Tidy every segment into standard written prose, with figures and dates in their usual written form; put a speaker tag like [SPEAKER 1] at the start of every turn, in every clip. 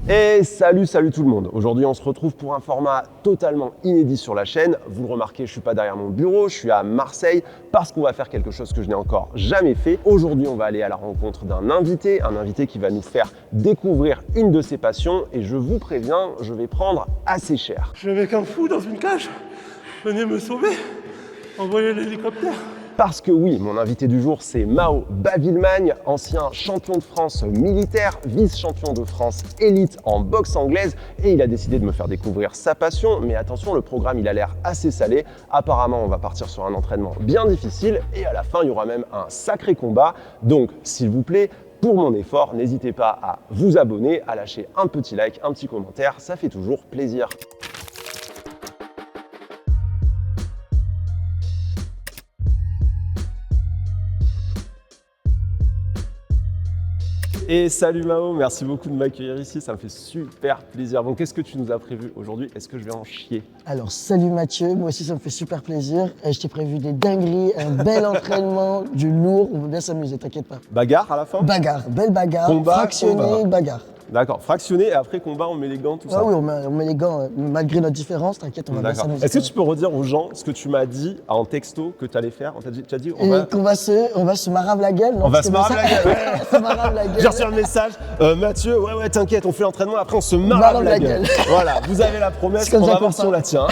[SPEAKER 1] Et salut tout le monde. Aujourd'hui, on se retrouve pour un format totalement inédit sur la chaîne. Vous le remarquez, je suis pas derrière mon bureau, je suis à Marseille parce qu'on va faire quelque chose que je n'ai encore jamais fait. Aujourd'hui, on va aller à la rencontre d'un invité, qui va nous faire découvrir une de ses passions et je vous préviens, je vais prendre assez cher.
[SPEAKER 2] Je suis avec un fou dans une cage. Venez me sauver. Envoyez l'hélicoptère.
[SPEAKER 1] Parce que oui, mon invité du jour, c'est Mao Bavilmagne, ancien champion de France militaire, vice-champion de France élite en boxe anglaise, et il a décidé de me faire découvrir sa passion. Mais attention, le programme, il a l'air assez salé. Apparemment, on va partir sur un entraînement bien difficile, et à la fin, il y aura même un sacré combat. Donc, s'il vous plaît, pour mon effort, n'hésitez pas à vous abonner, à lâcher un petit like, un petit commentaire, ça fait toujours plaisir. Et salut Mao, merci beaucoup de m'accueillir ici, ça me fait super plaisir. Bon, qu'est-ce que tu nous as prévu aujourd'hui? Est-ce que je vais en chier?
[SPEAKER 3] Alors, salut Mathieu, moi aussi ça me fait super plaisir. Je t'ai prévu des dingueries, un bel entraînement, du lourd, on va bien s'amuser, t'inquiète pas.
[SPEAKER 1] Bagarre à la fin?
[SPEAKER 3] Bagarre, belle bagarre,
[SPEAKER 1] combat,
[SPEAKER 3] fractionné, bagarre.
[SPEAKER 1] D'accord, fractionné et après combat, on met les gants, tout ça?
[SPEAKER 3] Oui, on met les gants, malgré notre différence, t'inquiète, on va bien s'amuser.
[SPEAKER 1] Est-ce que tu peux redire aux gens ce que tu m'as dit en texto que tu allais faire? Tu as dit
[SPEAKER 3] qu'on va se marave la gueule, non?
[SPEAKER 1] On va se marave la gueule, ouais.
[SPEAKER 3] On se marave la gueule.
[SPEAKER 1] J'ai reçu un message, Mathieu, ouais, t'inquiète, on fait l'entraînement, après on se marave la gueule. Voilà, vous avez la promesse, on va voir si on la tient.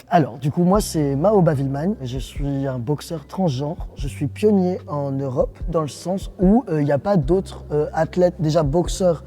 [SPEAKER 3] Alors, du coup, moi, c'est Mao Bavilmagne. Je suis un boxeur transgenre. Je suis pionnier en Europe, dans le sens où il n'y a pas d'autres athlètes, déjà boxeurs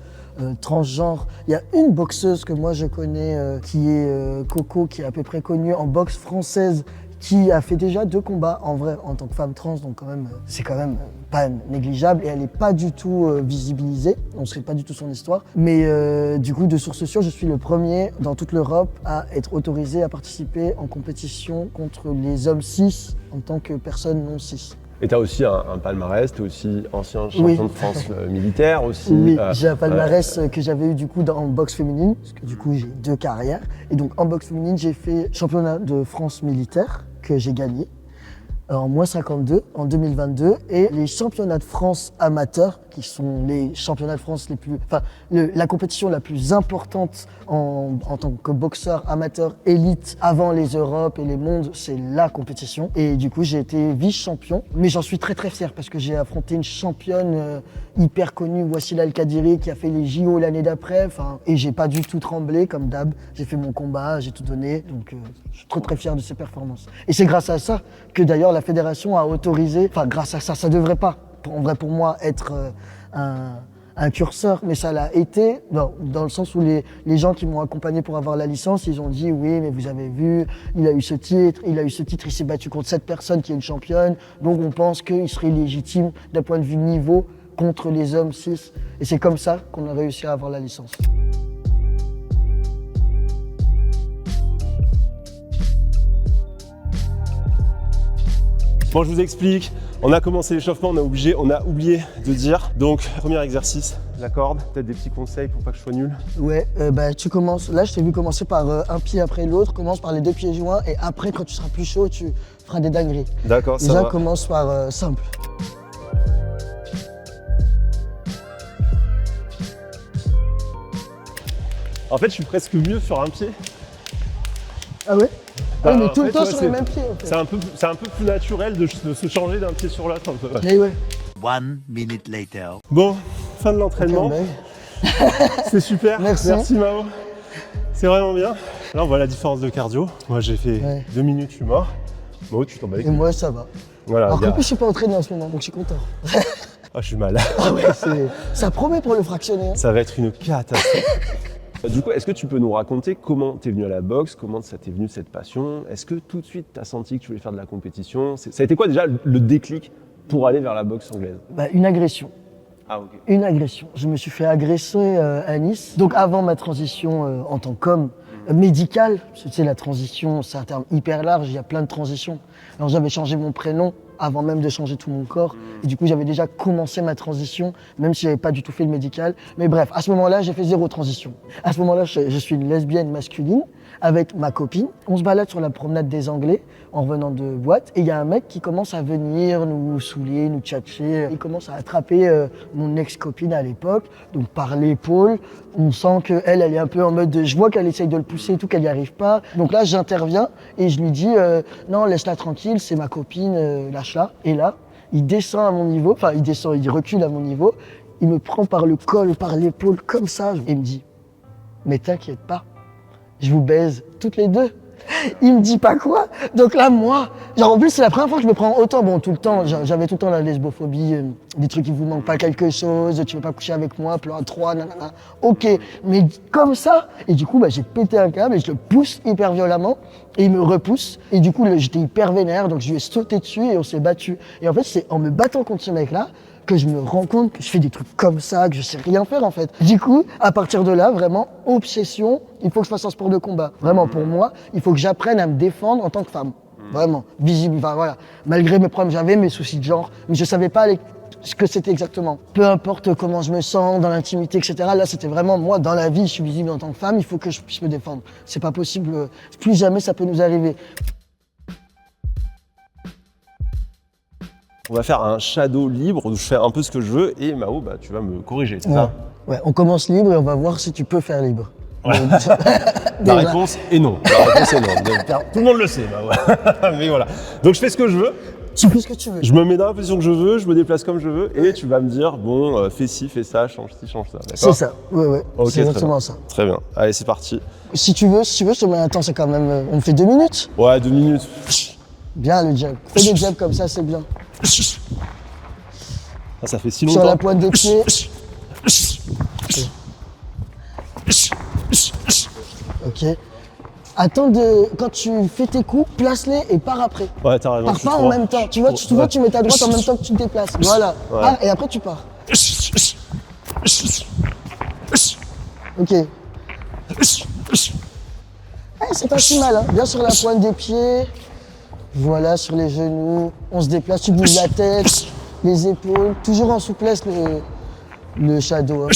[SPEAKER 3] transgenres. Il y a une boxeuse que moi je connais, qui est Coco, qui est à peu près connue en boxe française, qui a fait déjà 2 combats en vrai en tant que femme trans, donc quand même, c'est quand même pas négligeable et elle n'est pas du tout visibilisée, on ne sait pas du tout son histoire. Mais du coup, de source sûre, je suis le premier dans toute l'Europe à être autorisé à participer en compétition contre les hommes cis en tant que personne non cis.
[SPEAKER 1] Et tu as aussi un palmarès, tu es aussi ancien champion de France militaire aussi.
[SPEAKER 3] Oui, j'ai un palmarès que j'avais eu du coup en boxe féminine, parce que du coup j'ai 2 carrières. Et donc en boxe féminine, j'ai fait championnat de France militaire que j'ai gagné en moins 52 en 2022 et les championnats de France amateurs qui sont les championnats de France les plus, la compétition la plus importante en tant que boxeur amateur élite avant les Europes et les mondes, c'est la compétition. Et du coup, j'ai été vice-champion, mais j'en suis très très fier parce que j'ai affronté une championne hyper connue, Wassila El-Kadiri, qui a fait les JO l'année d'après, et j'ai pas du tout tremblé comme d'hab. J'ai fait mon combat, j'ai tout donné, donc je suis très très fier de ces performances. Et c'est grâce à ça que d'ailleurs la fédération a autorisé, grâce à ça, ça devrait pas, en vrai pour moi, être un curseur, mais ça l'a été dans le sens où les gens qui m'ont accompagné pour avoir la licence, ils ont dit oui, mais vous avez vu, il a eu ce titre, il s'est battu contre cette personne qui est une championne, donc on pense qu'il serait légitime d'un point de vue niveau contre les hommes cis. Et c'est comme ça qu'on a réussi à avoir la licence.
[SPEAKER 1] Bon, je vous explique. On a commencé l'échauffement, on a oublié de dire. Donc, premier exercice, la corde. Peut-être des petits conseils pour pas que je sois nul.
[SPEAKER 3] Ouais, tu commences. Là, je t'ai vu commencer par un pied après l'autre. Commence par les 2 pieds joints et après, quand tu seras plus chaud, tu feras des dingueries.
[SPEAKER 1] D'accord, ça va.
[SPEAKER 3] Déjà, commence par simple.
[SPEAKER 1] En fait, je suis presque mieux sur un pied.
[SPEAKER 3] Ah ouais? Ah, mais tout le temps
[SPEAKER 1] ouais,
[SPEAKER 3] sur le même pied. En fait.
[SPEAKER 1] C'est un peu plus naturel de se changer d'un pied sur l'autre.
[SPEAKER 3] Eh ouais.
[SPEAKER 4] 1 minute later.
[SPEAKER 1] Bon, fin de l'entraînement.
[SPEAKER 3] Okay,
[SPEAKER 1] c'est super.
[SPEAKER 3] Merci
[SPEAKER 1] Mao. C'est vraiment bien. Là, on voit la différence de cardio. Moi, j'ai fait 2 minutes, je suis mort. Mao, tu t'en bats les couilles.
[SPEAKER 3] Et moi, ça va.
[SPEAKER 1] Voilà,
[SPEAKER 3] alors qu'en plus, je suis pas entraîné en ce moment, donc je suis content.
[SPEAKER 1] Ah, je suis mal.
[SPEAKER 3] Ah ouais, ça promet pour le fractionner. Hein.
[SPEAKER 1] Ça va être une catastrophe. Du coup, est-ce que tu peux nous raconter comment t'es venu à la boxe, comment ça t'est venu cette passion? Est-ce que tout de suite t'as senti que tu voulais faire de la compétition? Ça a été quoi déjà le déclic pour aller vers la boxe anglaise?
[SPEAKER 3] Une agression.
[SPEAKER 1] Ah ok.
[SPEAKER 3] Une agression. Je me suis fait agresser à Nice. Donc avant ma transition en tant qu'homme médical, tu sais, la transition, c'est un terme hyper large, il y a plein de transitions. Alors j'avais changé mon prénom avant même de changer tout mon corps. Et du coup, j'avais déjà commencé ma transition, même si j'avais pas du tout fait le médical. Mais bref, à ce moment-là, j'ai fait 0 transition. À ce moment-là, je suis une lesbienne masculine. avec ma copine. On se balade sur la promenade des Anglais en revenant de boîte et il y a un mec qui commence à venir nous saouler, nous tchatcher. Il commence à attraper mon ex-copine à l'époque, donc par l'épaule. On sent qu'elle est un peu en mode je vois qu'elle essaye de le pousser et tout, qu'elle n'y arrive pas. Donc là, j'interviens et je lui dis non, laisse-la tranquille, c'est ma copine, lâche-la. Et là, il descend à mon niveau, enfin il recule à mon niveau. Il me prend par le col, par l'épaule, comme ça, et il me dit « Mais t'inquiète pas, je vous baise toutes les deux. » Il me dit pas quoi. Donc là, moi, genre en plus, c'est la première fois que je me prends autant. Bon, tout le temps, j'avais tout le temps la lesbophobie, des trucs qui vous manquent pas quelque chose, tu veux pas coucher avec moi, plan à 3, nanana. Ok, mais comme ça, et du coup, j'ai pété un câble et je le pousse hyper violemment et il me repousse. Et du coup, j'étais hyper vénère, donc je lui ai sauté dessus et on s'est battu. Et en fait, c'est en me battant contre ce mec-là que je me rends compte que je fais des trucs comme ça, que je sais rien faire en fait. Du coup, à partir de là, vraiment, obsession, il faut que je fasse un sport de combat. Vraiment, pour moi, il faut que j'apprenne à me défendre en tant que femme. Vraiment, visible, enfin voilà. Malgré mes problèmes, j'avais mes soucis de genre, mais je savais pas ce que c'était exactement. Peu importe comment je me sens, dans l'intimité, etc. Là, c'était vraiment, moi, dans la vie, je suis visible en tant que femme, il faut que je puisse me défendre. C'est pas possible, plus jamais ça peut nous arriver.
[SPEAKER 1] On va faire un shadow libre où je fais un peu ce que je veux et Mao, tu vas me corriger, c'est ça?
[SPEAKER 3] Ouais, on commence libre et on va voir si tu peux faire libre.
[SPEAKER 1] Ouais. La réponse est non. La réponse est non. Tout le monde le sait, Mao. Mais voilà. Donc je fais ce que je veux.
[SPEAKER 3] Tu fais ce que tu veux.
[SPEAKER 1] Je me mets dans la position que je veux, je me déplace comme je veux et tu vas me dire, bon, fais ci, fais ça, change ci, change ça.
[SPEAKER 3] C'est ça, ouais.
[SPEAKER 1] Okay,
[SPEAKER 3] c'est exactement ça.
[SPEAKER 1] Très bien. Allez, c'est parti.
[SPEAKER 3] Si tu veux, je te mets un temps, c'est quand même... On fait 2 minutes.
[SPEAKER 1] Ouais, 2 minutes.
[SPEAKER 3] Bien le jab. Fais des jabs comme ça, c'est bien.
[SPEAKER 1] Ça fait si longtemps.
[SPEAKER 3] Sur la pointe des pieds. Ok. Attends quand tu fais tes coups, place-les et pars après.
[SPEAKER 1] Ouais, t'as raison.
[SPEAKER 3] Pars pas en même temps. Tu vois, tu mets ta droite en même temps que tu te déplaces. Voilà.
[SPEAKER 1] Ouais.
[SPEAKER 3] Ah, et après tu pars. Ok. C'est pas si mal, hein. Bien sur la pointe des pieds. Voilà, sur les genoux. On se déplace, tu bouges la tête, les épaules. Toujours en souplesse le shadow. Hein.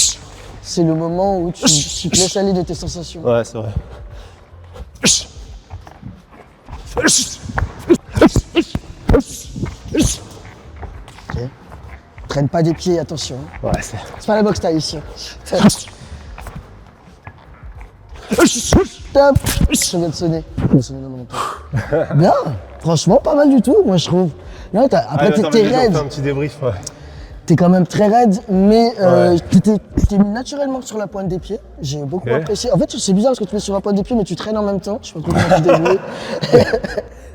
[SPEAKER 3] C'est le moment où tu te laisses aller de tes sensations.
[SPEAKER 1] Ouais, c'est vrai.
[SPEAKER 3] Ok. Traîne pas des pieds, attention.
[SPEAKER 1] Ouais, c'est...
[SPEAKER 3] C'est pas la boxe taille ici. Top. Je viens de sonner. Je vais sonner dans mon temps. Bien. Franchement, pas mal du tout, moi je trouve. Non, après, t'es raide.
[SPEAKER 1] un petit débrief, ouais.
[SPEAKER 3] T'es quand même très raide, mais tu t'es mis naturellement sur la pointe des pieds. J'ai beaucoup apprécié. En fait, c'est bizarre parce que tu mets sur la pointe des pieds, mais tu traînes en même temps. Je sais pas comment tu te débrouilles.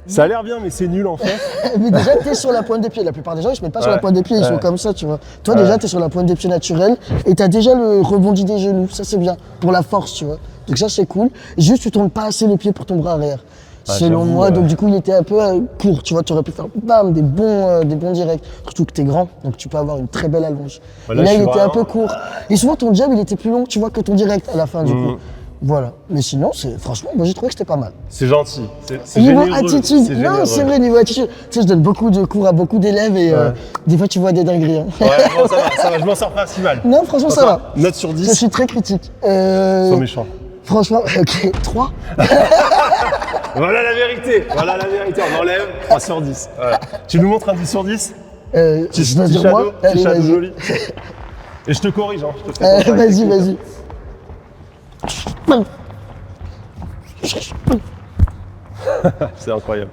[SPEAKER 1] Ça a l'air bien, mais c'est nul en fait.
[SPEAKER 3] Mais déjà, t'es sur la pointe des pieds. La plupart des gens, ils se mettent pas sur la pointe des pieds, ils sont comme ça, tu vois. Toi, déjà, t'es sur la pointe des pieds naturelle et t'as déjà le rebondi des genoux. Ça, c'est bien. Pour la force, tu vois. Donc ça, c'est cool. Juste, tu tournes pas assez les pieds pour ton bras arrière. Selon moi, donc du coup, il était un peu court, tu vois. Tu aurais pu faire bam, des bons directs. Surtout que t'es grand, donc tu peux avoir une très belle allonge.
[SPEAKER 1] Voilà,
[SPEAKER 3] et là, il était un peu court. Et souvent, ton jab, il était plus long, tu vois, que ton direct à la fin, du coup. Voilà. Mais sinon, franchement, moi j'ai trouvé que c'était pas mal.
[SPEAKER 1] C'est gentil. C'est
[SPEAKER 3] niveau
[SPEAKER 1] généreux.
[SPEAKER 3] attitude, non, c'est vrai, niveau attitude. Tu sais, je donne beaucoup de cours à beaucoup d'élèves et des fois tu vois des dingueries. Hein.
[SPEAKER 1] Ouais, bon, ça va, je m'en sors pas si mal.
[SPEAKER 3] Non, franchement, ça va.
[SPEAKER 1] Note sur 10.
[SPEAKER 3] Je suis très critique.
[SPEAKER 1] Sois méchant.
[SPEAKER 3] Franchement, ok, 3.
[SPEAKER 1] Voilà la vérité. On enlève 3 sur 10. Voilà. Tu nous montres un 10 sur 10
[SPEAKER 3] Je dois dire moi.
[SPEAKER 1] Petit
[SPEAKER 3] Allez,
[SPEAKER 1] shadow
[SPEAKER 3] vas-y.
[SPEAKER 1] joli. Et je te corrige, hein. Je te fais pas
[SPEAKER 3] Vas-y.
[SPEAKER 1] C'est incroyable.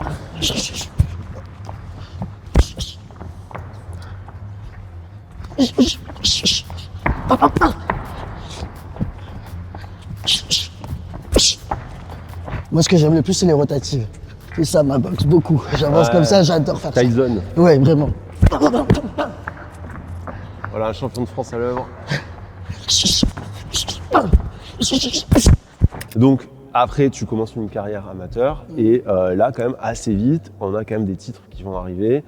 [SPEAKER 3] Moi, ce que j'aime le plus, c'est les rotatives. C'est ça, ma boxe, beaucoup. J'avance comme ça, j'adore faire ça.
[SPEAKER 1] Tyson.
[SPEAKER 3] Ouais, vraiment.
[SPEAKER 1] Voilà, un champion de France à l'œuvre. Donc, après, tu commences une carrière amateur et là, quand même, assez vite, on a quand même des titres qui vont arriver.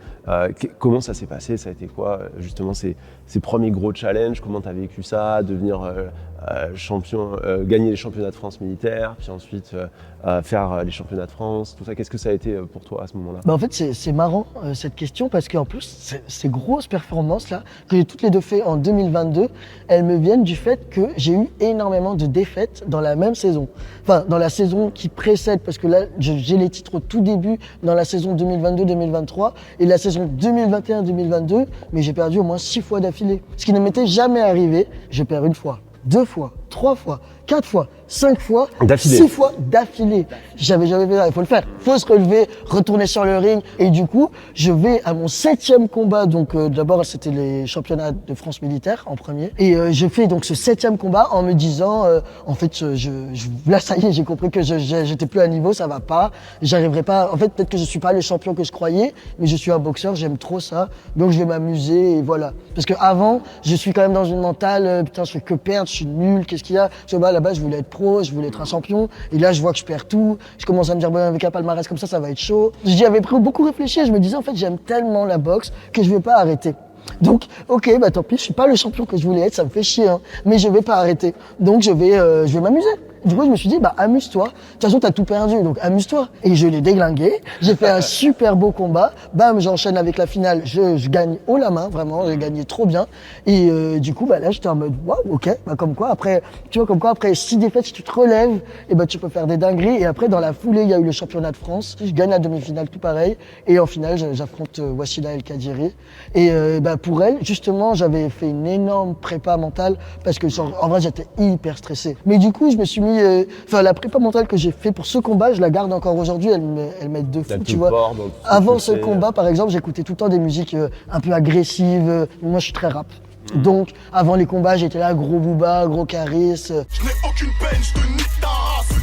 [SPEAKER 1] Comment ça s'est passé? Ça a été quoi, justement, ces premiers gros challenges? Comment tu as vécu ça? Devenir gagner les championnats de France militaires, puis ensuite faire les championnats de France, tout ça. Qu'est-ce que ça a été pour toi à ce moment-là?
[SPEAKER 3] Bah en fait, c'est marrant cette question parce qu'en plus, ces grosses performances-là, que j'ai toutes les deux fait en 2022, elles me viennent du fait que j'ai eu énormément de défaites dans la même saison. Enfin, dans la saison qui précède, parce que là, j'ai les titres au tout début dans la saison 2022-2023 et la saison 2021-2022, mais j'ai perdu au moins 6 fois d'affilée. Ce qui ne m'était jamais arrivé, je perds 1 fois, 2 fois, 3 fois, 4 fois, 5 fois,
[SPEAKER 1] d'affilée.
[SPEAKER 3] 6 fois d'affilée. J'avais jamais fait ça, il faut le faire. Il faut se relever, retourner sur le ring. Et du coup, je vais à mon 7e combat. Donc d'abord, c'était les championnats de France militaire en premier. Et je fais donc ce 7e combat en me disant, en fait, là ça y est, j'ai compris que j'étais plus à niveau, ça va pas. J'arriverai pas. En fait, peut-être que je suis pas le champion que je croyais, mais je suis un boxeur, j'aime trop ça. Donc je vais m'amuser et voilà. Parce que avant, je suis quand même dans une mentale, putain, je fais que perdre, je suis nul, qu'est-ce qu'il y a? Là-bas, je voulais être pro, je voulais être un champion. Et là, je vois que je perds tout. Je commence à me dire, bon, avec un palmarès comme ça va être chaud. J'y avais beaucoup réfléchi. Je me disais, en fait, j'aime tellement la boxe que je vais pas arrêter. Donc, ok, bah tant pis, je suis pas le champion que je voulais être, ça me fait chier, hein, mais je vais pas arrêter. Donc, je vais m'amuser. Du coup, je me suis dit, bah amuse-toi. De toute façon, t'as tout perdu, donc amuse-toi. Et je l'ai déglingué. J'ai fait un super beau combat. Bam, j'enchaîne avec la finale. Je gagne haut la main, vraiment. J'ai gagné trop bien. Et du coup, bah là, j'étais en mode, waouh, ok. Bah comme quoi, après, 6 défaites, si tu te relèves, et bah tu peux faire des dingueries. Et après, dans la foulée, il y a eu le championnat de France. Je gagne la demi-finale, tout pareil. Et en finale, j'affronte Wassila El Kadiri. Et bah pour elle, justement, j'avais fait une énorme prépa mentale parce que en vrai, j'étais hyper stressé. Mais du coup, je me suis mis, la prépa mentale que j'ai fait pour ce combat, je la garde encore aujourd'hui. Elle m'aide de fou, tu vois. Avant ce combat, par exemple, j'écoutais tout le temps des musiques un peu agressives. Moi, je suis très rap. Donc, avant les combats, j'étais là, gros Booba, gros Caris.
[SPEAKER 5] Je n'ai aucune peine, je te nique ta race.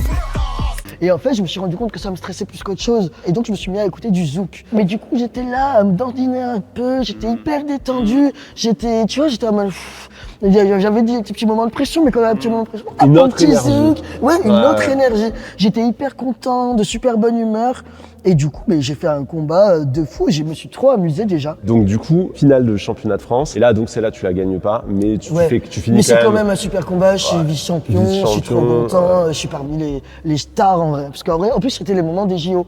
[SPEAKER 3] Et en fait, je me suis rendu compte que ça me stressait plus qu'autre chose. Et donc, je me suis mis à écouter du zouk. Mais du coup, j'étais là à me dandiner un peu. J'étais hyper détendu. J'étais en mode... J'avais des petits moments de pression, mais quand même un petit moment de pression.
[SPEAKER 1] Une autre énergie.
[SPEAKER 3] Une autre énergie. J'étais hyper content, de super bonne humeur. Et du coup, j'ai fait un combat de fou. Je me suis trop amusé déjà.
[SPEAKER 1] Donc du coup, finale de championnat de France. Et là, donc celle-là, tu la gagnes pas, mais tu finis quand même.
[SPEAKER 3] Mais c'est quand même un super combat. Je suis vice-champion. Je suis trop content. Je suis parmi les stars en vrai. Parce qu'en vrai, en plus, c'était les moments des JO.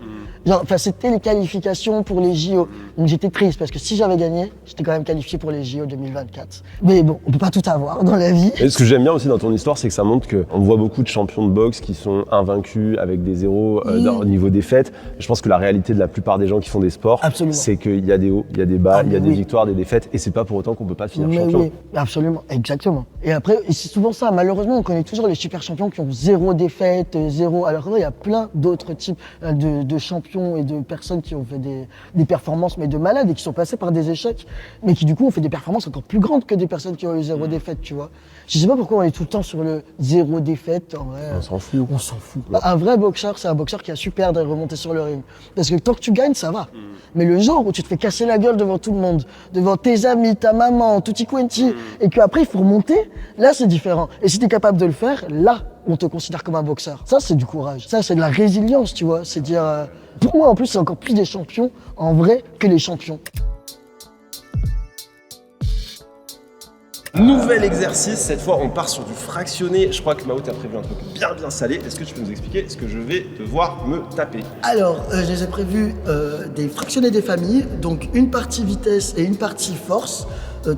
[SPEAKER 3] C'était les qualifications pour les JO. Donc j'étais triste parce que si j'avais gagné, j'étais quand même qualifié pour les JO 2024. Mais bon, on peut pas tout avoir dans la vie.
[SPEAKER 1] Et ce que j'aime bien aussi dans ton histoire, c'est que ça montre qu'on voit beaucoup de champions de boxe qui sont invaincus avec des zéros au niveau défaites. Je pense que la réalité de la plupart des gens qui font des sports, c'est qu'il y a des hauts, il y a des bas, il y a des victoires, des défaites, et c'est pas pour autant qu'on peut pas finir champion.
[SPEAKER 3] Oui, absolument, exactement. Et après, c'est souvent ça. Malheureusement, on connaît toujours les super champions qui ont 0 défaite, 0. Alors il y a plein d'autres types de champions et de personnes qui ont fait des performances, mais de malades, et qui sont passés par des échecs, mais qui du coup ont fait des performances encore plus grandes que des personnes qui ont eu 0 défaite, tu vois. Je sais pas pourquoi on est tout le temps sur le 0 défaite. En vrai,
[SPEAKER 1] on s'en fout.
[SPEAKER 3] On s'en fout. Un vrai boxeur, c'est un boxeur qui a su perdre et remonter sur le ring. Parce que tant que tu gagnes, ça va. Mais le jour où tu te fais casser la gueule devant tout le monde, devant tes amis, ta maman, tutti quanti, et qu'après il faut remonter, là c'est différent. Et si tu es capable de le faire, là, on te considère comme un boxeur. Ça, c'est du courage. Ça, c'est de la résilience, tu vois. C'est dire... Pour moi, en plus, c'est encore plus des champions, en vrai, que les champions.
[SPEAKER 1] Nouvel exercice, cette fois on part sur du fractionné. Je crois que Mao t'a prévu un truc bien salé. Est-ce que tu peux nous expliquer ce que je vais devoir me taper?
[SPEAKER 3] Alors, je les ai prévus des fractionnés des familles, donc une partie vitesse et une partie force,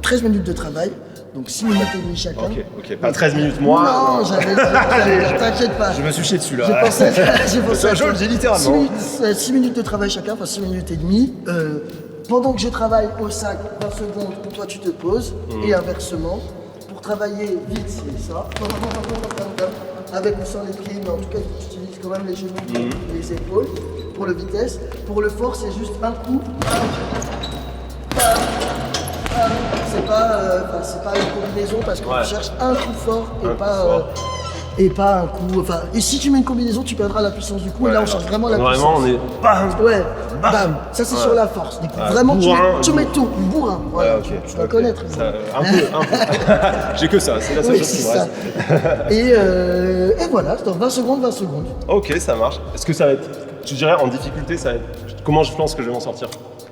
[SPEAKER 3] 13 minutes de travail. Donc 6 minutes et demie chacun.
[SPEAKER 1] Ok, pas 13 minutes moi.
[SPEAKER 3] Non, t'inquiète pas.
[SPEAKER 1] Je me suis chié dessus là.
[SPEAKER 3] J'ai pensé
[SPEAKER 1] j'ai littéralement.
[SPEAKER 3] 6 minutes de travail chacun, enfin 6 minutes et demie. Pendant que je travaille au sac, 20 secondes, toi tu te poses. Et inversement, pour travailler vite, c'est ça. Avec ou sans les pieds, mais en tout cas tu utilises quand même les genoux, les épaules. Pour le vitesse. Pour le fort, c'est juste un coup. C'est pas une combinaison parce qu'on cherche un coup fort et pas un coup. Enfin, et si tu mets une combinaison, tu perdras la puissance du coup. Et là, on cherche vraiment la puissance.
[SPEAKER 1] Vraiment, on est bam.
[SPEAKER 3] Ouais, bam. Ça, c'est sur la force. Du coup, vraiment, tu mets tout. Bourrin. Voilà, tu dois connaître.
[SPEAKER 1] Un peu. J'ai que ça, c'est la seule chose qui me reste.
[SPEAKER 3] Et voilà, c'est dans 20 secondes.
[SPEAKER 1] Ok, ça marche. Est-ce que ça va être, tu dirais, en difficulté, ça va être, comment je pense que je vais m'en sortir?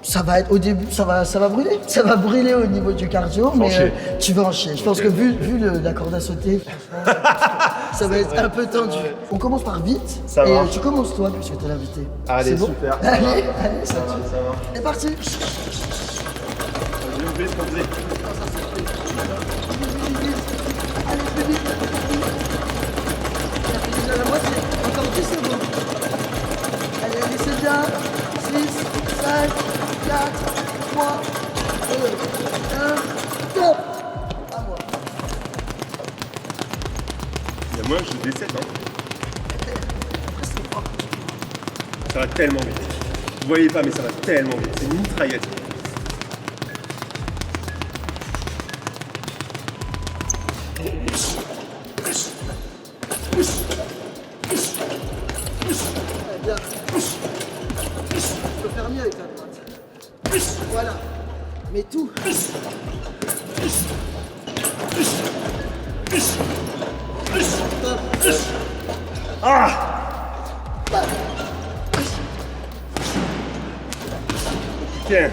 [SPEAKER 3] Ça va être au début, ça va brûler. Ça va brûler au niveau du cardio, mais
[SPEAKER 1] enchaîner.
[SPEAKER 3] tu vas enchaîner. Je pense que vu la corde à sauter, franchement, ça va être un peu tendu. On commence par vite.
[SPEAKER 1] Ça
[SPEAKER 3] et
[SPEAKER 1] marche.
[SPEAKER 3] tu commences toi, puisque t'es l'invité.
[SPEAKER 1] Allez,
[SPEAKER 3] C'est bon
[SPEAKER 1] super.
[SPEAKER 3] Allez, ça
[SPEAKER 1] Ça marche.
[SPEAKER 3] C'est parti.
[SPEAKER 1] J'ai oublié ce qu'on faisait.
[SPEAKER 3] Allez, plus vite. Ça fait déjà la moitié. Encore 10 secondes. Allez, c'est bien. 6, 5, 4, 3, 2, 1, top. À moi.
[SPEAKER 1] Moi, je décède. Ça va tellement vite. Vous voyez pas, mais ça va tellement vite. C'est une mitraillette.
[SPEAKER 3] Bien. Tu peux faire mieux avec la droite. Voilà. Mais tout. Top.
[SPEAKER 1] Tiens.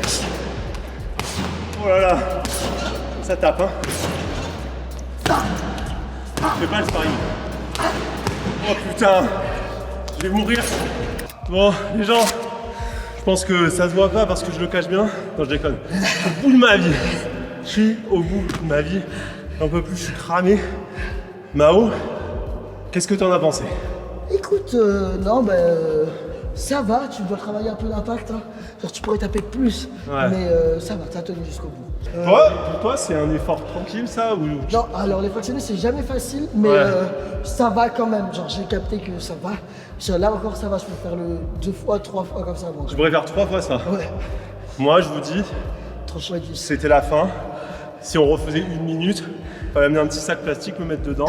[SPEAKER 1] Oh là là. Ça tape, hein. Je fais pas le sparring. Oh putain. Je vais mourir. Bon, les gens, je pense que ça se voit pas parce que je le cache bien. Non, je déconne. Je suis au bout de ma vie. Je suis au bout de ma vie. Un peu plus, je suis cramé. Mao, qu'est-ce que t'en as pensé?
[SPEAKER 3] Écoute, non, ça va, tu dois travailler un peu d'impact. Hein. Genre, tu pourrais taper plus,
[SPEAKER 1] Ouais.
[SPEAKER 3] mais ça va, t'as tenu jusqu'au bout.
[SPEAKER 1] Toi, pour toi, c'est un effort tranquille, ça ou...
[SPEAKER 3] Non, alors les fractionnés, c'est jamais facile, mais
[SPEAKER 1] Ouais.
[SPEAKER 3] ça va quand même. Genre, j'ai capté que ça va. Là encore, ça va, je peux faire le 2 fois, 3 fois comme ça. Bon,
[SPEAKER 1] Je pourrais faire 3 fois ça.
[SPEAKER 3] ouais,
[SPEAKER 1] Moi, je vous dis,
[SPEAKER 3] trop chouette.
[SPEAKER 1] c'était la fin. Si on refaisait 1 minute, il fallait amener un petit sac plastique, me mettre dedans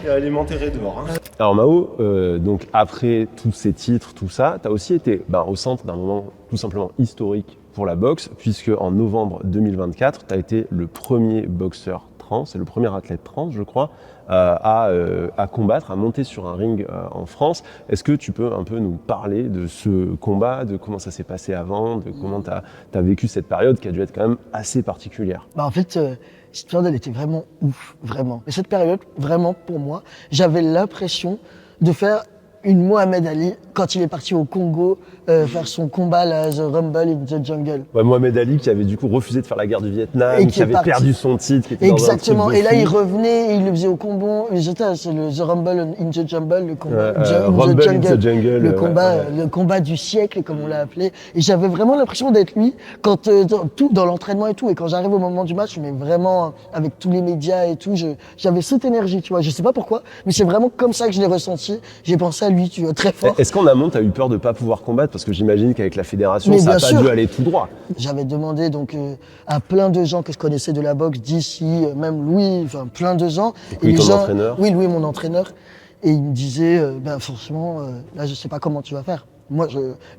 [SPEAKER 1] et aller m'enterrer dehors. Hein. Alors Mao, donc après tous ces titres, tout ça, tu as aussi été au centre d'un moment tout simplement historique pour la boxe, puisque en novembre 2024, tu as été le premier boxeur trans, et le premier athlète trans, je crois, à combattre, à monter sur un ring en France. Est-ce que tu peux un peu nous parler de ce combat, de comment ça s'est passé avant, de comment tu as vécu cette période qui a dû être quand même assez particulière?
[SPEAKER 3] En fait, cette période, elle était vraiment ouf, vraiment. Et cette période, vraiment, pour moi, j'avais l'impression de faire une Mohamed Ali quand il est parti au Congo faire son combat, là, The Rumble in the Jungle.
[SPEAKER 1] Ouais, Mohamed Ali qui avait du coup refusé de faire la guerre du Vietnam,
[SPEAKER 3] Et
[SPEAKER 1] qui avait perdu son titre, qui était
[SPEAKER 3] Exactement.
[SPEAKER 1] dans un truc de
[SPEAKER 3] Et là,
[SPEAKER 1] fou.
[SPEAKER 3] il revenait, il le faisait au Congo. C'est le The Rumble in the Jungle, le combat.
[SPEAKER 1] Rumble in the Jungle,
[SPEAKER 3] le combat,
[SPEAKER 1] ouais.
[SPEAKER 3] le combat du siècle, comme on l'a appelé. Et j'avais vraiment l'impression d'être lui quand dans l'entraînement et tout. Et quand j'arrive au moment du match, mais vraiment avec tous les médias et tout, j'avais cette énergie, tu vois. Je sais pas pourquoi, mais c'est vraiment comme ça que je l'ai ressenti. J'ai pensé à lui, tu vois, très fort.
[SPEAKER 1] Est-ce qu'en amont, tu as eu peur de pas pouvoir combattre? Parce que j'imagine qu'avec la fédération,
[SPEAKER 3] Mais
[SPEAKER 1] ça n'a
[SPEAKER 3] bien
[SPEAKER 1] pas
[SPEAKER 3] sûr.
[SPEAKER 1] dû aller tout droit.
[SPEAKER 3] J'avais demandé donc à plein de gens que je connaissais de la boxe d'ici, même Louis, enfin plein de gens.
[SPEAKER 1] Louis,
[SPEAKER 3] les
[SPEAKER 1] ton
[SPEAKER 3] gens,
[SPEAKER 1] entraîneur.
[SPEAKER 3] Oui, Louis, mon entraîneur. Et il me disait, franchement, là, je sais pas comment tu vas faire.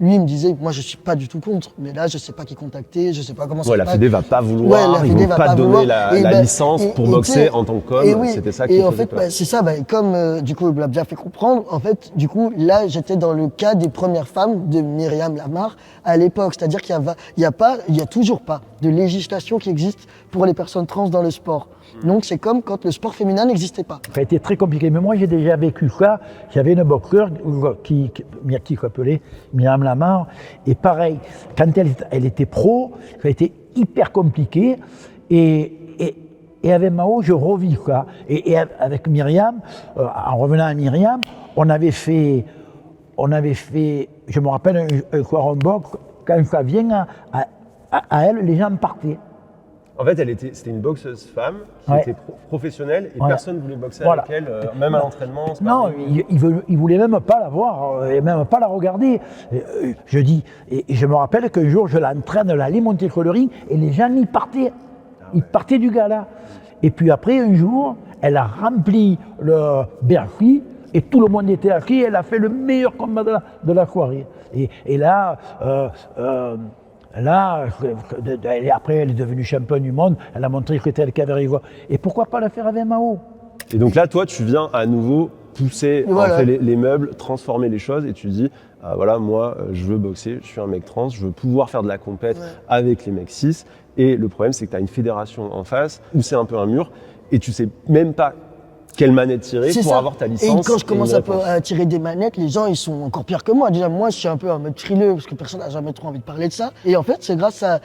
[SPEAKER 3] Lui, il me disait, moi, je suis pas du tout contre, mais là, je sais pas qui contacter, je sais pas comment ça
[SPEAKER 1] Ouais,
[SPEAKER 3] se
[SPEAKER 1] la
[SPEAKER 3] passe.
[SPEAKER 1] Fédé va pas vouloir,
[SPEAKER 3] la
[SPEAKER 1] ils
[SPEAKER 3] Fédé
[SPEAKER 1] vont
[SPEAKER 3] va
[SPEAKER 1] pas te donner
[SPEAKER 3] vouloir.
[SPEAKER 1] la
[SPEAKER 3] Et
[SPEAKER 1] licence pour
[SPEAKER 3] tu
[SPEAKER 1] boxer
[SPEAKER 3] sais,
[SPEAKER 1] en tant qu'homme.
[SPEAKER 3] et oui,
[SPEAKER 1] C'était ça qui
[SPEAKER 3] et en
[SPEAKER 1] faisait
[SPEAKER 3] fait,
[SPEAKER 1] peur.
[SPEAKER 3] c'est ça, comme du coup, il me l'a bien fait comprendre, en fait, du coup, là, j'étais dans le cas des premières femmes de Myriam Lamar à l'époque. C'est-à-dire qu'il y a toujours pas de législation qui existe pour les personnes trans dans le sport. Donc, c'est comme quand le sport féminin n'existait pas.
[SPEAKER 6] Ça a été très compliqué. Mais moi, j'ai déjà vécu ça. J'avais une boxeur qui s'appelait Myriam Lamar. Et pareil, quand elle était pro, ça a été hyper compliqué. Et avec Mao, je revis ça. Et avec Myriam, en revenant à Myriam, on avait fait, je me rappelle, un soir en boxe, quand ça vient à elle, les gens partaient.
[SPEAKER 1] En fait, c'était une boxeuse femme qui
[SPEAKER 6] Ouais.
[SPEAKER 1] était professionnelle et
[SPEAKER 6] Ouais.
[SPEAKER 1] personne ne voulait boxer
[SPEAKER 6] Voilà.
[SPEAKER 1] avec elle, même à l'entraînement.
[SPEAKER 6] Non, il voulait même pas la voir, et même pas la regarder. Je dis, et je me rappelle qu'un jour, je l'entraîne, elle allait monter sur le ring, et les gens y partaient. Ils partaient du gala. Et puis après, un jour, elle a rempli le Bercy, et tout le monde était assis, elle a fait le meilleur combat de la soirée. Et là, après, elle est devenue championne du monde, elle a montré que c'était elle qui avait raison. Et pourquoi pas la faire avec Mao?
[SPEAKER 1] Et donc là, toi, tu viens à nouveau pousser
[SPEAKER 3] Voilà.
[SPEAKER 1] un peu les meubles, transformer les choses et tu te dis voilà, moi je veux boxer, je suis un mec trans, je veux pouvoir faire de la compète avec les mecs cis. Et le problème, c'est que tu as une fédération en face où c'est un peu un mur et tu sais même pas quelle manette tirer
[SPEAKER 3] C'est
[SPEAKER 1] pour
[SPEAKER 3] ça.
[SPEAKER 1] avoir ta licence.
[SPEAKER 3] Et quand je commence
[SPEAKER 1] une réponse.
[SPEAKER 3] à tirer des manettes, les gens ils sont encore pires que moi. Déjà moi je suis un peu en mode frileux parce que personne n'a jamais trop envie de parler de ça. Et en fait c'est grâce à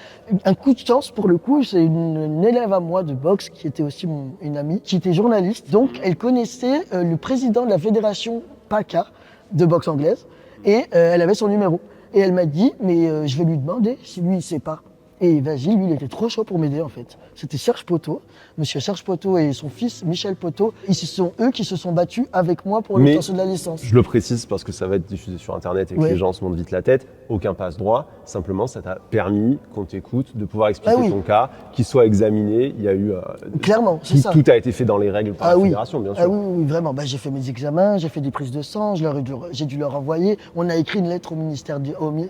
[SPEAKER 3] un coup de chance pour le coup, c'est une élève à moi de boxe qui était aussi une amie, qui était journaliste. Donc elle connaissait le président de la fédération PACA de boxe anglaise et elle avait son numéro. Et elle m'a dit mais je vais lui demander si lui il sait pas. Et vas-y, lui, il était trop chaud pour m'aider, en fait. C'était Serge Poteau, monsieur Serge Poteau et son fils Michel Poteau. Ils sont eux qui se sont battus avec moi pour l'obtention de la licence.
[SPEAKER 1] Je le précise parce que ça va être diffusé sur Internet et que les gens se montent vite la tête. Aucun passe-droit. Simplement, ça t'a permis, qu'on t'écoute, de pouvoir expliquer ton cas, qu'il soit examiné. Il y a eu...
[SPEAKER 3] Clairement, c'est ça.
[SPEAKER 1] Tout a été fait dans les règles par la fédération, bien sûr.
[SPEAKER 3] Ah oui, vraiment. J'ai fait mes examens, j'ai fait des prises de sang, j'ai dû leur envoyer. On a écrit une lettre au ministère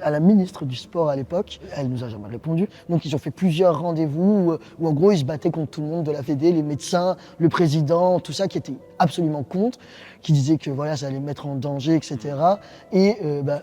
[SPEAKER 3] à la ministre du Sport à l'époque. Elle nous a jamais répondu. Donc ils ont fait plusieurs rendez-vous où en gros ils se battaient contre tout le monde de la Fédé, les médecins, le président, tout ça qui était absolument contre, qui disaient que voilà ça allait mettre en danger, etc. Et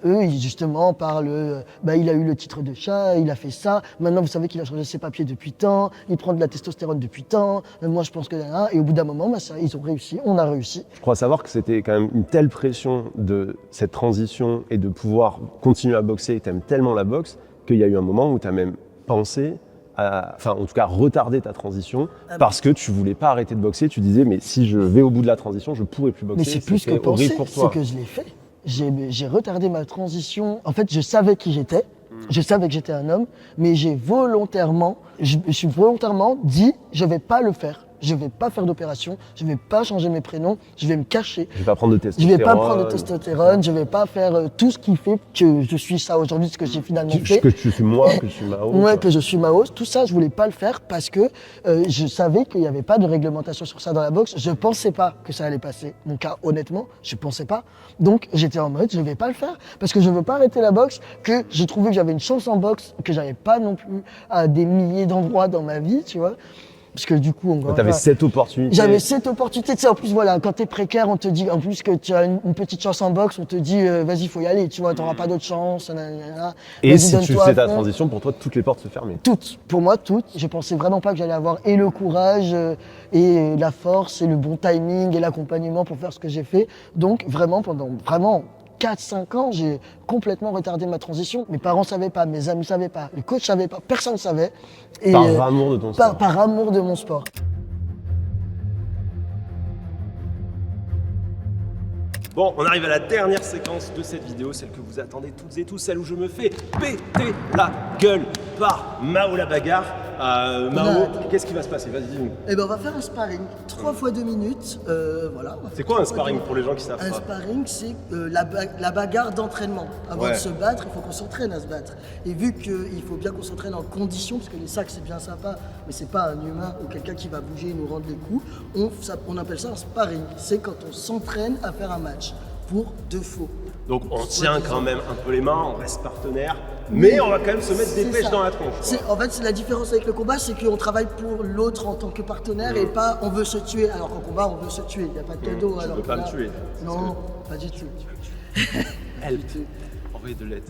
[SPEAKER 3] eux ils justement parlent, il a eu le titre de chat, il a fait ça, maintenant vous savez qu'il a changé ses papiers depuis tant, il prend de la testostérone depuis tant, moi je pense que et au bout d'un moment ils ont réussi, on a réussi.
[SPEAKER 1] Je crois savoir que c'était quand même une telle pression de cette transition et de pouvoir continuer à boxer, t'aimes tellement la boxe qu'il y a eu un moment où t'as même pensé en tout cas retarder ta transition parce que tu voulais pas arrêter de boxer, tu disais mais si je vais au bout de la transition, je pourrai plus boxer.
[SPEAKER 3] Mais c'est plus que penser,
[SPEAKER 1] pour toi.
[SPEAKER 3] c'est que je l'ai fait. J'ai retardé ma transition. En fait, je savais qui j'étais, je savais que j'étais un homme, mais je suis volontairement dit je vais pas le faire. Je vais pas faire d'opération, je vais pas changer mes prénoms, je vais me cacher.
[SPEAKER 1] Je vais pas prendre de testostérone.
[SPEAKER 3] Je vais pas prendre de testostérone, je vais pas faire tout ce qui fait que je suis ça aujourd'hui, ce que j'ai finalement fait.
[SPEAKER 1] Que je suis moi, que je suis Mao.
[SPEAKER 3] Ouais, que je suis Mao. Tout ça, je voulais pas le faire parce que je savais qu'il y avait pas de réglementation sur ça dans la boxe. Je pensais pas que ça allait passer. Mon cas, honnêtement, je pensais pas. Donc, j'étais en mode, je vais pas le faire parce que je veux pas arrêter la boxe, que je trouvais que j'avais une chance en boxe, que j'avais pas non plus à des milliers d'endroits dans ma vie, tu vois. Parce que du coup,
[SPEAKER 1] t'avais cette opportunité.
[SPEAKER 3] J'avais cette opportunité. Tu sais, en plus, voilà, quand t'es précaire, on te dit, en plus que tu as une petite chance en boxe, on te dit, vas-y, faut y aller, tu vois, t'auras pas d'autre chance.
[SPEAKER 1] Et si tu fais ta transition, pour toi, toutes les portes se fermaient.
[SPEAKER 3] Toutes. Pour moi, toutes. Je pensais vraiment pas que j'allais avoir et le courage, et la force, et le bon timing, et l'accompagnement pour faire ce que j'ai fait. Donc, pendant 4-5 ans, j'ai complètement retardé ma transition. Mes parents savaient pas, mes amis savaient pas, les coachs savaient pas, personne savait. Et
[SPEAKER 1] par amour de ton sport.
[SPEAKER 3] Par amour de mon sport.
[SPEAKER 1] Bon, on arrive à la dernière séquence de cette vidéo, celle que vous attendez toutes et tous, celle où je me fais péter la gueule par Mao la bagarre. Mao, qu'est-ce qui va se passer? Vas-y, dis-nous.
[SPEAKER 3] Eh ben, on va faire un sparring, 3 fois 2 minutes, voilà.
[SPEAKER 1] C'est quoi un sparring pour les gens qui savent pas?
[SPEAKER 3] Un sparring, c'est la bagarre d'entraînement. Avant de se battre, il faut qu'on s'entraîne à se battre. Et vu qu'il faut bien qu'on s'entraîne en condition, parce que les sacs c'est bien sympa, mais c'est pas un humain ou quelqu'un qui va bouger et nous rendre les coups, on appelle ça un sparring. C'est quand on s'entraîne à faire un match pour de faux.
[SPEAKER 1] Donc on tient quand même un peu les mains, on reste partenaire, mais on va quand même se mettre des pêches dans la tronche.
[SPEAKER 3] En fait, la différence avec le combat, c'est qu'on travaille pour l'autre en tant que partenaire et pas on veut se tuer. Alors qu'en combat, on veut se tuer, il n'y a pas de cadeau.
[SPEAKER 1] Tu veux pas me tuer?
[SPEAKER 3] Non, pas du tout.
[SPEAKER 1] Elle, envoyez de l'aide.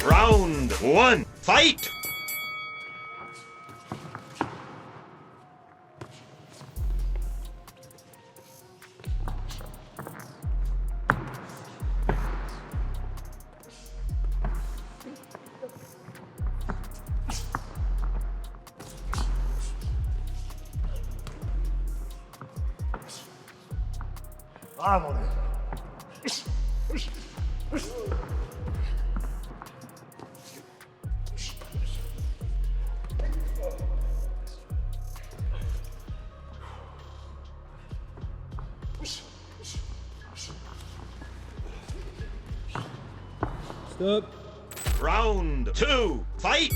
[SPEAKER 5] Round 1, fight!
[SPEAKER 1] Stop.
[SPEAKER 5] Round 2, fight!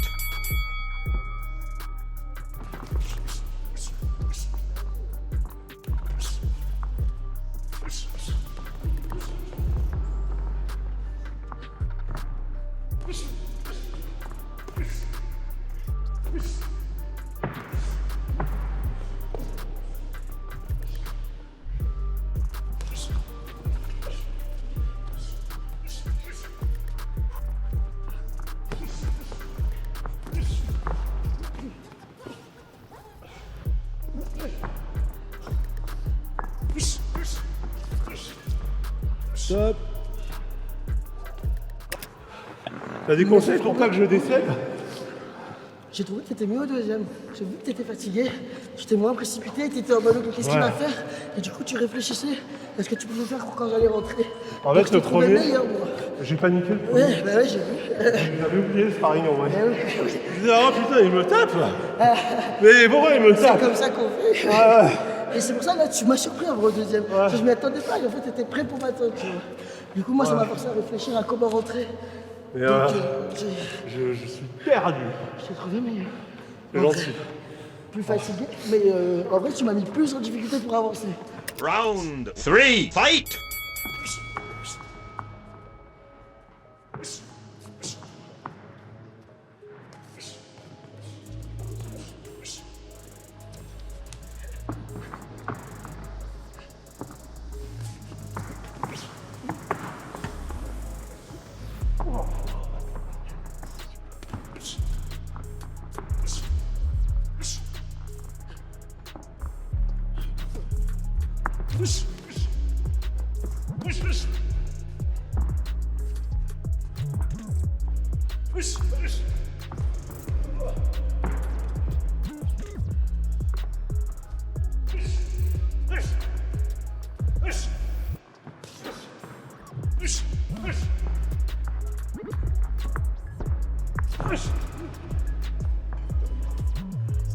[SPEAKER 2] Stop. T'as des conseils pour pas que je décède?
[SPEAKER 3] J'ai trouvé que t'étais mieux au deuxième. J'ai vu que t'étais fatigué. Tu t'es moins précipité, t'étais en mode qu'est-ce qu'il va faire? Et du coup, tu réfléchissais. Est-ce que tu pouvais faire quand j'allais rentrer?
[SPEAKER 2] En
[SPEAKER 3] Donc,
[SPEAKER 2] fait,
[SPEAKER 3] je
[SPEAKER 2] le
[SPEAKER 3] te trouvais
[SPEAKER 2] premier,
[SPEAKER 3] meilleur, moi.
[SPEAKER 2] j'ai paniqué le premier.
[SPEAKER 3] Ouais, bah ouais, j'ai vu.
[SPEAKER 2] J'avais oublié le sparring en vrai.
[SPEAKER 3] Eh oui.
[SPEAKER 2] Je disais, oh putain, il me tape. Mais pourquoi il me
[SPEAKER 3] C'est
[SPEAKER 2] tape?
[SPEAKER 3] comme ça qu'on fait.
[SPEAKER 2] Ouais.
[SPEAKER 3] Et c'est pour ça, là, tu m'as surpris en vrai au deuxième. Parce que je m'y attendais pas, et en fait, t'étais prêt pour m'attendre, tu vois. Du coup, moi, ça m'a forcé à réfléchir à comment rentrer.
[SPEAKER 2] Et
[SPEAKER 3] Donc,
[SPEAKER 2] je suis perdu.
[SPEAKER 3] je t'ai trouvé meilleur.
[SPEAKER 2] C'est gentil.
[SPEAKER 3] Plus fatigué, mais en vrai, tu m'as mis plus en difficulté pour avancer.
[SPEAKER 5] Round 3, fight!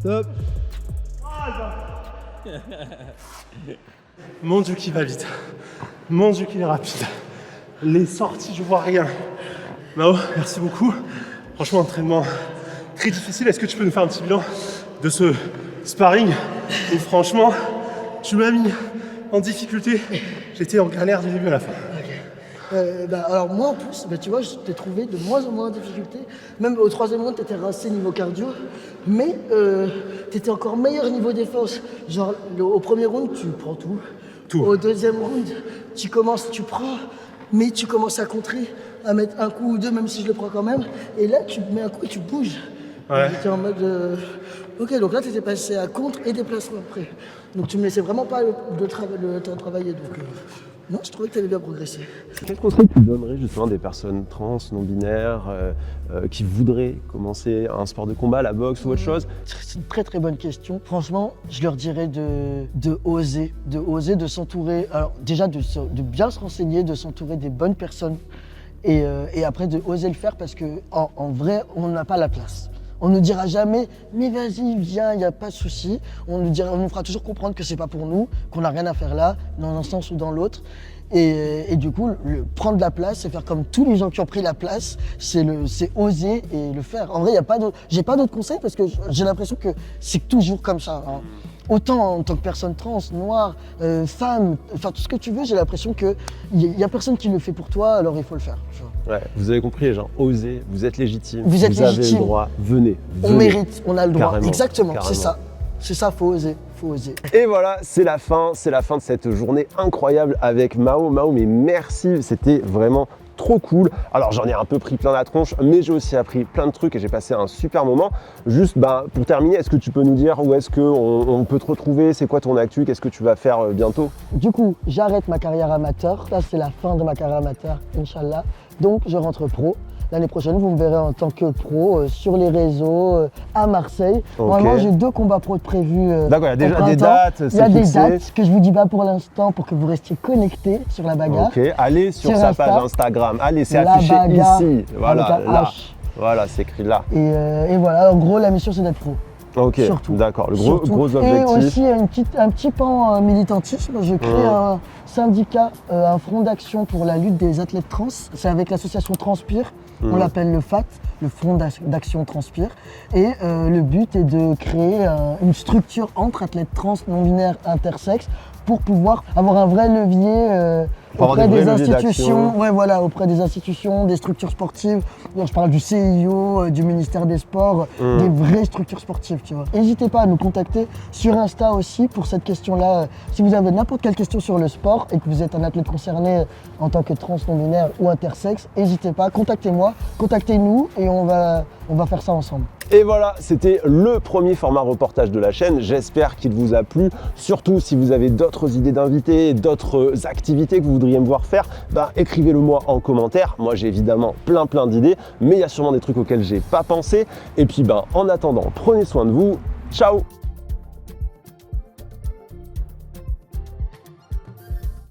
[SPEAKER 2] Stop. Mon Dieu qu'il va vite. Mon Dieu qu'il est rapide. Les sorties, je vois rien. Mao, merci beaucoup. Franchement, entraînement très difficile. Est-ce que tu peux nous faire un petit bilan de ce sparring où franchement, tu m'as mis en difficulté. J'étais en galère du début à la fin.
[SPEAKER 3] Alors moi en plus, tu vois, je t'ai trouvé de moins en moins en difficulté. Même au troisième round, t'étais rincé niveau cardio, mais t'étais encore meilleur niveau défense. Genre au premier round, tu prends tout. Au deuxième round, tu prends, mais tu commences à contrer, à mettre un coup ou deux, même si je le prends quand même. Et là, tu mets un coup et tu bouges.
[SPEAKER 2] Ouais.
[SPEAKER 3] J'étais en mode... Ok, donc là, t'étais passé à contre et déplacement après. Donc tu me laissais vraiment pas le temps de travailler. Donc non, je trouvais que t'avais bien progressé.
[SPEAKER 1] Quel conseil tu donnerais justement à des personnes trans, non-binaires, qui voudraient commencer un sport de combat, la boxe ou autre chose?
[SPEAKER 3] C'est une très très bonne question. Franchement, je leur dirais de oser, de s'entourer. Alors déjà de bien se renseigner, de s'entourer des bonnes personnes et après de oser le faire parce que en vrai, on n'a pas la place. On ne dira jamais, mais vas-y, viens, il n'y a pas de souci. On nous fera toujours comprendre que c'est pas pour nous, qu'on n'a rien à faire là, dans un sens ou dans l'autre. Et du coup, prendre la place et faire comme tous les gens qui ont pris la place, c'est oser et le faire. En vrai, j'ai pas d'autres conseils parce que j'ai l'impression que c'est toujours comme ça. Hein. Autant en tant que personne trans, noire, femme, enfin tout ce que tu veux, j'ai l'impression qu'il n'y a personne qui le fait pour toi, alors il faut le faire. Tu vois.
[SPEAKER 1] Ouais, vous avez compris les gens, osez, vous êtes légitime,
[SPEAKER 3] Vous êtes
[SPEAKER 1] avez
[SPEAKER 3] légitime.
[SPEAKER 1] le droit, venez.
[SPEAKER 3] On mérite, on a le droit.
[SPEAKER 1] Carrément,
[SPEAKER 3] Exactement,
[SPEAKER 1] carrément.
[SPEAKER 3] c'est ça. C'est ça, faut oser, faut oser.
[SPEAKER 1] Et voilà, c'est la fin de cette journée incroyable avec Mao. Mao, mais merci, c'était vraiment trop cool. Alors j'en ai un peu pris plein la tronche, mais j'ai aussi appris plein de trucs et j'ai passé un super moment. Juste pour terminer, est-ce que tu peux nous dire où est-ce qu'on peut te retrouver? C'est quoi ton actu? Qu'est-ce que tu vas faire bientôt?
[SPEAKER 3] Du coup, j'arrête ma carrière amateur. Là, c'est la fin de ma carrière amateur, Inch'Allah. Donc, je rentre pro. L'année prochaine, vous me verrez en tant que pro sur les réseaux à Marseille.
[SPEAKER 1] Ok.
[SPEAKER 3] Normalement, j'ai 2 combats pro prévus.
[SPEAKER 1] D'accord, il y a déjà
[SPEAKER 3] au
[SPEAKER 1] des
[SPEAKER 3] printemps.
[SPEAKER 1] dates,
[SPEAKER 3] Il y
[SPEAKER 1] c'est
[SPEAKER 3] a des
[SPEAKER 1] fixé.
[SPEAKER 3] dates que je vous dis pas pour l'instant pour que vous restiez connectés sur la bagarre.
[SPEAKER 1] Ok, allez sur
[SPEAKER 3] Sur
[SPEAKER 1] sa
[SPEAKER 3] Insta.
[SPEAKER 1] page Instagram. Allez, c'est
[SPEAKER 3] La
[SPEAKER 1] affiché
[SPEAKER 3] bagarre
[SPEAKER 1] ici. Voilà,
[SPEAKER 3] avec un
[SPEAKER 1] là.
[SPEAKER 3] H.
[SPEAKER 1] Voilà, c'est écrit là.
[SPEAKER 3] Et voilà, en gros, la mission, c'est d'être pro.
[SPEAKER 1] Ok,
[SPEAKER 3] Surtout.
[SPEAKER 1] d'accord. Le
[SPEAKER 3] Surtout.
[SPEAKER 1] gros
[SPEAKER 3] Et
[SPEAKER 1] objectif.
[SPEAKER 3] aussi un petit pan militantisme. Je crée un syndicat, un front d'action pour la lutte des athlètes trans. C'est avec l'association Transpire. On l'appelle le FAT, le Front d'action Transpire. Et le but est de créer une structure entre athlètes trans, non-binaires, intersexes pour pouvoir avoir un vrai levier
[SPEAKER 1] Pour avoir
[SPEAKER 3] auprès
[SPEAKER 1] des
[SPEAKER 3] des
[SPEAKER 1] vrais leviers
[SPEAKER 3] institutions,
[SPEAKER 1] d'action.
[SPEAKER 3] auprès des institutions, des structures sportives. Je parle du CIO, du ministère des Sports, des vraies structures sportives, tu vois. N'hésitez pas à nous contacter sur Insta aussi pour cette question-là. Si vous avez n'importe quelle question sur le sport et que vous êtes un athlète concerné en tant que trans, non-binaire ou intersexe, n'hésitez pas, contactez-moi, contactez-nous et on va faire ça ensemble.
[SPEAKER 1] Et voilà, c'était le premier format reportage de la chaîne. J'espère qu'il vous a plu. Surtout, si vous avez d'autres idées d'invités, d'autres activités que vous voudriez me voir faire, écrivez-le moi en commentaire. Moi, j'ai évidemment plein d'idées, mais il y a sûrement des trucs auxquels j'ai pas pensé. Et puis, en attendant, prenez soin de vous. Ciao!